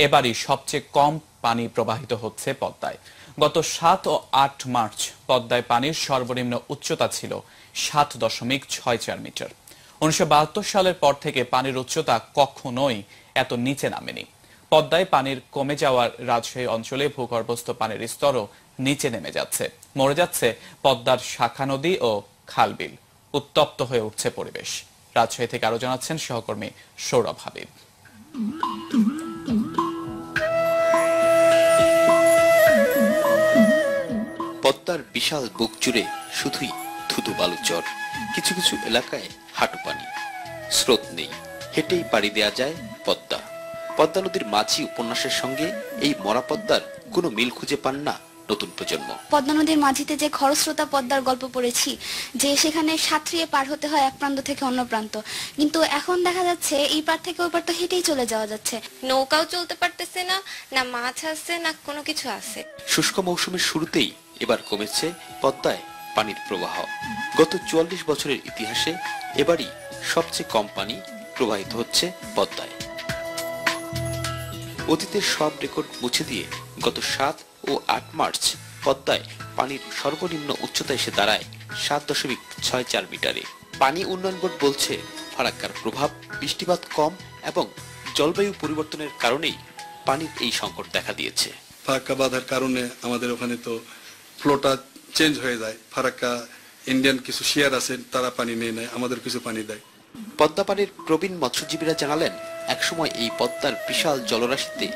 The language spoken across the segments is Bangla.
এবারই সবচেয়ে কম পানি প্রবাহিত হচ্ছে পদ্মায়। গত ৭ ও ৮ মার্চ পদ্মায় পানির সর্বনিম্ন উচ্চতা ছিল ৭.64 মিটার। ১৯৭২ সালের পর থেকে পানির উচ্চতা কখনোই এত নিচে নামেনি। পদ্মায় পানির কমে যাওয়ার রাজশাহী অঞ্চলে ভূগর্ভস্থ পানির স্তরও নিচে নেমে যাচ্ছে। মরে যাচ্ছে পদ্মার শাখা নদী ও খালবিল। উত্তপ্ত হয়ে উঠছে পরিবেশ। রাজশাহী থেকে আরো জানাচ্ছেন সহকর্মী সৌরভ হাবিব। পদ্মার বিশাল বুক জুড়ে শুধুই ধুধু বালু চর, কিছু কিছু এলাকায় হাঁটু পানি, স্রোত নেই, হেঁটেই পাড়ি দেয়া যায় পদ্মা। পদ্মা নদীর মাঝি উপন্যাসের সঙ্গে এই মরা পদ্মার কোনো মিল খুঁজে পান না নতুন প্রজন্ম। পদ্মা নদীর মাঝিতে যে খরস্রোতা পদ্মার গল্প পড়েছি, যে সেখানে সাঁতরিয়ে পার হতে হয় এক প্রান্ত থেকে অন্য প্রান্ত, কিন্তু এখন দেখা যাচ্ছে এই পার থেকে ওই পার তো হেঁটেই চলে যাওয়া যাচ্ছে। নৌকাও চলতে পারতেছে না, না মাছ আছে না কোনো কিছু আছে। শুষ্ক মৌসুমের শুরুতেই এবার কমেছে পদ্মায় পানির প্রবাহ। গত ৪৪ বছরের ইতিহাসে এবারই সবচেয়ে কম পানি প্রবাহিত হচ্ছে পদ্মায়। অতীতের সব রেকর্ড মুছে দিয়ে গত ৭ ও ৮ মার্চ পদ্মায় পানির সর্বনিম্ন উচ্চতা এসে দাঁড়ায় ৭.৬৪ মিটারে। পানি উন্নয়ন বোর্ড বলছে, ফারাক্কার প্রভাব, বৃষ্টিপাত কম এবং জলবায়ু পরিবর্তনের কারণেই পানির এই সংকট দেখা দিয়েছে। ফারাক্কা বাঁধার কারণে আমাদের ওখানে তো ফ্লোটা চেঞ্জ হয়ে যায়। ফারাক্কা ইন্ডিয়ান কিছু শেয়ার আছেন, তারা পানি নিয়ে নেয়, আমাদের কিছু পানি দেয়। পদ্মা পানির প্রবীণ মৎস্যজীবীরা জানালেন, একসময় এই পদ্মার বিশাল জলরাশিতে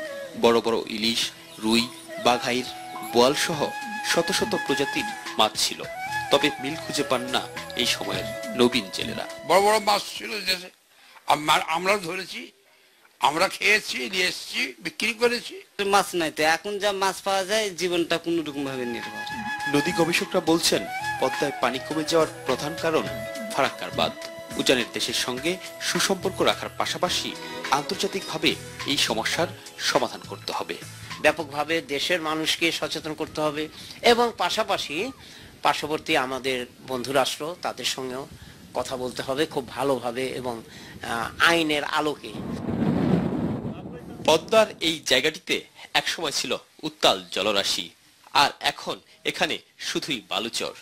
বড় বড় ইলিশ, রুই, বাঘাইর, বোয়াল সহ শত শত প্রজাতির মাছ ছিল। তবে মিল খুঁজে পান না এই সময়ের নবীন জেলেরা। বড় বড় মাছ ছিল, আমরা ধরেছি, আমরা খেয়েছি, নিয়ে এসেছি, বিক্রি করেছি। মাছ নাই তো, এখন যা মাছ পাওয়া যায় জীবনটা কোনো রকম ভাবে নির্ভর। নদী গবেষকরা বলছেন, পদ্মায় পানি কমে যাওয়ার প্রধান কারণ ফারাক্কার বাঁধ। উজানের দেশের সঙ্গে সুসম্পর্ক রাখার পাশাপাশি আন্তর্জাতিকভাবে এই সমস্যার সমাধান করতে হবে। ব্যাপকভাবে দেশের মানুষকে সচেতন করতে হবে এবং পাশাপাশি পার্শ্ববর্তী আমাদের বন্ধু রাষ্ট্র, তাদের সঙ্গেও কথা বলতে হবে খুব ভালোভাবে এবং আইনের আলোকে। পদ্মার এই জায়গাটিতে একসময় ছিল উত্তাল জলরাশি, আর এখন এখানে শুধুই বালুচর।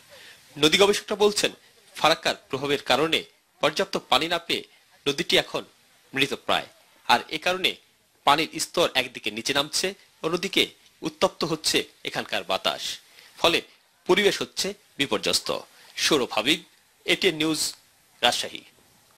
নদী গবেষকরা বলছেন, ফারাক্কার প্রভাবের কারণে পর্যাপ্ত পানি না পেয়ে নদীটি এখন মৃতপ্রায়। আর এ কারণে পানির স্তর একদিকে নিচে নামছে, অন্যদিকে উত্তপ্ত হচ্ছে এখানকার বাতাস। ফলে পরিবেশ হচ্ছে বিপর্যস্ত। Sourav Habib, ATN news, Rajshahi.